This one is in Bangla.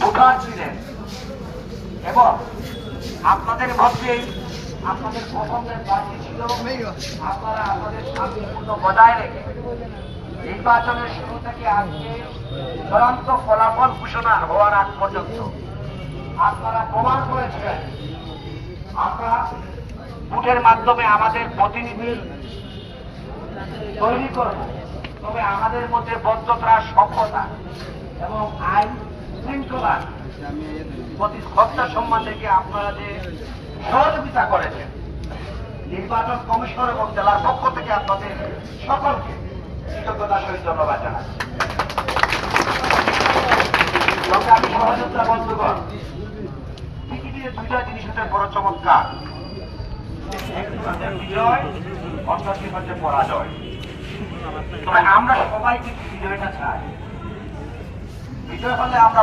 ভোটার ছিলেন এবং আপনাদের মধ্যে আপনাদের পছন্দের প্রার্থী ছিল। আপনারা আপনাদের শান্তিপূর্ণ বজায় রেখে নির্বাচনের শুরু থেকে আজকে চূড়ান্ত ফলাফল ঘোষণা হওয়ার আগ পর্যন্ত আপনারা প্রমাণ করেছিলেন আমরা ভোটের মাধ্যমে আমাদের প্রতিনিধি তৈরি করব, তবে আমাদের মধ্যে বদ্ধতা, সভ্যতা এবং আইন শৃঙ্খলার প্রতি শ্রদ্ধা সম্মান থেকে আপনারা যে সহযোগিতা করেছেন, নির্বাচন কমিশন এবং জেলার পক্ষ থেকে আপনাদের সকলকে কৃতজ্ঞতার সহিত ধন্যবাদ জানাচ্ছি। সংগ্রামী সহযোদ্ধা বন্ধুগণ, পৃথিবীর দুইটা জিনিস হচ্ছে বড় চমৎকার, একটি হচ্ছে বিজয়, অন্যটি হচ্ছে পরাজয়। তবে আমরা সবাই কিন্তু বিজয়টা চাই। বিজয় হলে আমরা